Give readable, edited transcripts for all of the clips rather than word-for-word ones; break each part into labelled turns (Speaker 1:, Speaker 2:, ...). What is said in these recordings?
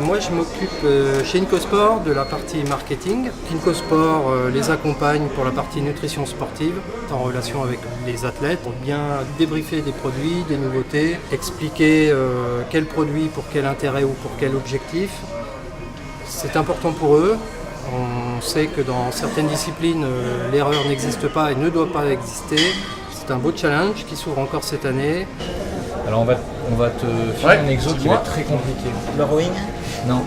Speaker 1: Moi, je m'occupe chez IncoSport de la partie marketing. IncoSport les accompagne pour la partie nutrition sportive, en relation avec les athlètes, pour bien débriefer des produits, des nouveautés, expliquer quel produit pour quel intérêt ou pour quel objectif. C'est important pour eux. On sait que dans certaines disciplines, l'erreur n'existe pas et ne doit pas exister. C'est un beau challenge qui s'ouvre encore cette année.
Speaker 2: Alors on va te faire un exo qui va être très compliqué.
Speaker 3: Le rowing?
Speaker 2: Non.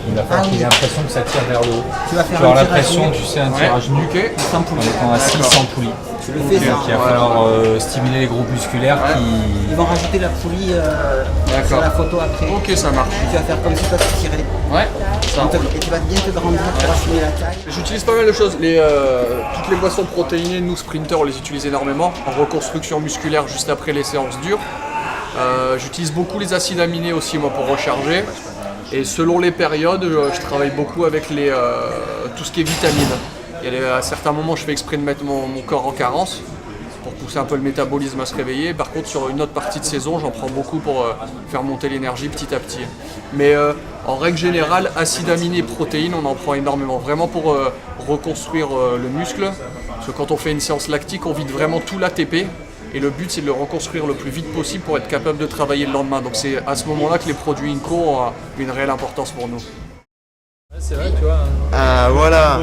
Speaker 2: Il va falloir qu'il ait l'impression que ça tire vers le haut.
Speaker 3: Tu vas faire
Speaker 2: avoir
Speaker 3: un tirage
Speaker 2: l'impression,
Speaker 3: nu.
Speaker 2: tu sais, un tirage nu
Speaker 3: Sans poulie.
Speaker 2: en étant assis sans poulie.
Speaker 3: Tu le fais ça.
Speaker 2: Donc il va falloir stimuler les groupes musculaires
Speaker 3: Ils vont rajouter la poulie sur la photo après.
Speaker 4: Ok, ça marche.
Speaker 3: Tu vas faire comme si toi tu tirais.
Speaker 4: Ouais, ça roule.
Speaker 3: Et tu vas bien te grandir pour affiner la taille.
Speaker 4: J'utilise pas mal de choses. Toutes les boissons protéinées, nous sprinters, on les utilise énormément en reconstruction musculaire juste après les séances dures. J'utilise beaucoup les acides aminés aussi moi pour recharger. Et selon les périodes, je travaille beaucoup avec tout ce qui est vitamines. À certains moments, je fais exprès de mettre mon corps en carence pour pousser un peu le métabolisme à se réveiller. Par contre, sur une autre partie de saison, j'en prends beaucoup pour faire monter l'énergie petit à petit. Mais en règle générale, acides aminés et protéines, on en prend énormément. Vraiment pour reconstruire le muscle. Parce que quand on fait une séance lactique, on vide vraiment tout l'ATP. Et le but, c'est de le reconstruire le plus vite possible pour être capable de travailler le lendemain. Donc c'est à ce moment-là que les produits Inco ont une réelle importance pour nous.
Speaker 2: C'est vrai, tu vois.
Speaker 5: Ah voilà,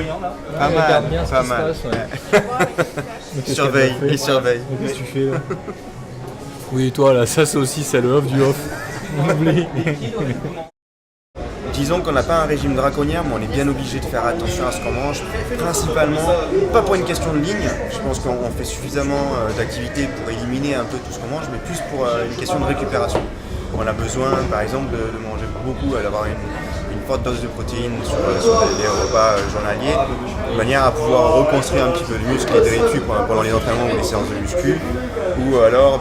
Speaker 5: pas
Speaker 2: Regarde
Speaker 5: mal,
Speaker 2: bien ce
Speaker 5: pas
Speaker 2: qui se
Speaker 5: mal.
Speaker 2: passe,
Speaker 5: Il surveille, il surveille.
Speaker 2: Qu'est-ce que tu fais là? Oui, toi là, ça c'est aussi c'est le off du off. Oublie.
Speaker 5: Disons qu'on n'a pas un régime draconien, mais on est bien obligé de faire attention à ce qu'on mange, principalement, pas pour une question de ligne, je pense qu'on fait suffisamment d'activités pour éliminer un peu tout ce qu'on mange, mais plus pour une question de récupération. On a besoin, par exemple, de manger beaucoup, d'avoir une forte dose de protéines sur les repas journaliers, de manière à pouvoir reconstruire un petit peu le muscle et de récup pendant les entraînements ou les séances de muscu, ou alors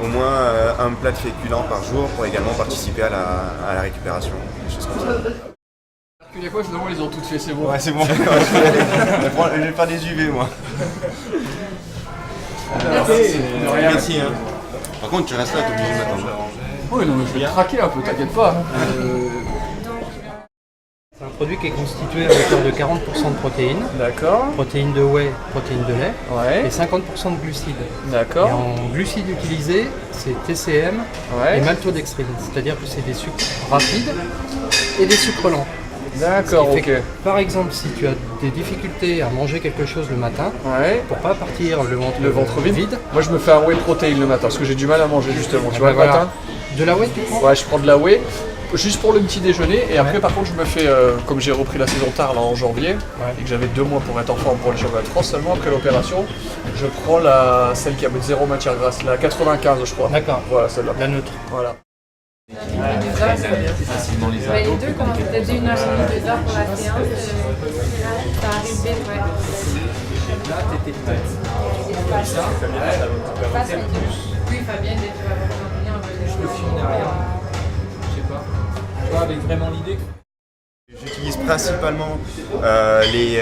Speaker 5: au moins un plat de féculents par jour pour également participer à la récupération, des choses comme ça.
Speaker 4: Il y a quoi finalement, ils ont toutes fait, c'est bon.
Speaker 5: Ouais, c'est bon, je vais faire des UV moi. Merci. Hein. Par contre, tu restes là, t'es obligé de m'attendre.
Speaker 4: Oui, non, mais je vais craquer un peu, t'inquiète pas.
Speaker 1: C'est un produit qui est constitué à hauteur de 40% de protéines,
Speaker 4: D'accord.
Speaker 1: protéines de whey, protéines de lait,
Speaker 4: Ouais.
Speaker 1: et 50% de glucides.
Speaker 4: D'accord.
Speaker 1: Et en glucides utilisés, c'est TCM
Speaker 4: Ouais.
Speaker 1: et maltodextrine, c'est-à-dire que c'est des sucres rapides et des sucres lents.
Speaker 4: D'accord,
Speaker 1: Ce qui fait
Speaker 4: ok.
Speaker 1: que, par exemple, si tu as des difficultés à manger quelque chose le matin,
Speaker 4: Ouais.
Speaker 1: pour pas partir le ventre
Speaker 4: vide. Moi, je me fais un whey protein le matin parce que j'ai du mal à manger justement. Tu vois, le
Speaker 1: voilà.
Speaker 4: matin.
Speaker 1: De la whey, tu prends?
Speaker 4: Ouais, je prends de la whey juste pour le petit déjeuner et après par contre je me fais, comme j'ai repris la saison tard là en janvier et que j'avais 2 mois pour être en forme pour les championnats de France seulement après l'opération, je prends celle qui a 0 matière grasse, la 95 je crois.
Speaker 1: D'accord.
Speaker 4: Voilà celle-là.
Speaker 1: La neutre.
Speaker 4: Voilà.
Speaker 2: Facilement les
Speaker 6: Les deux, quand on fait 1h30, 2 heures pour la séance, ça arrive vite, ouais.
Speaker 2: Là, t'étais prête.
Speaker 6: Oui, Fabien, dès que tu vas revenir, on va
Speaker 2: Je le filme derrière. Je sais pas. Tu vois, avec vraiment l'idée.
Speaker 5: J'utilise principalement les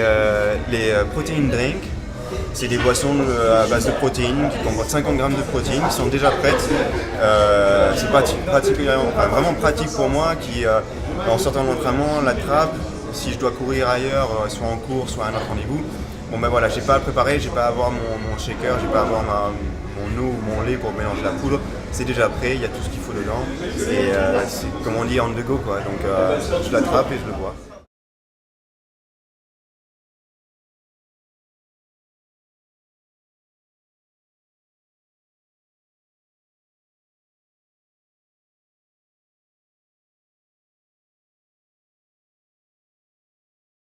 Speaker 5: protein drinks. C'est des boissons à base de protéines qui comportent 50 grammes de protéines qui sont déjà prêtes. C'est vraiment pratique pour moi qui, en sortant de l'entraînement, l'attrape. Si je dois courir ailleurs, soit en cours, soit à un autre rendez-vous, bon ben voilà, j'ai pas à le préparer, j'ai pas à avoir mon shaker, j'ai pas à avoir mon eau ou mon lait pour mélanger la poudre. C'est déjà prêt, il y a tout ce qu'il faut dedans. Et c'est comme on dit on the go quoi. Donc je l'attrape et je le bois.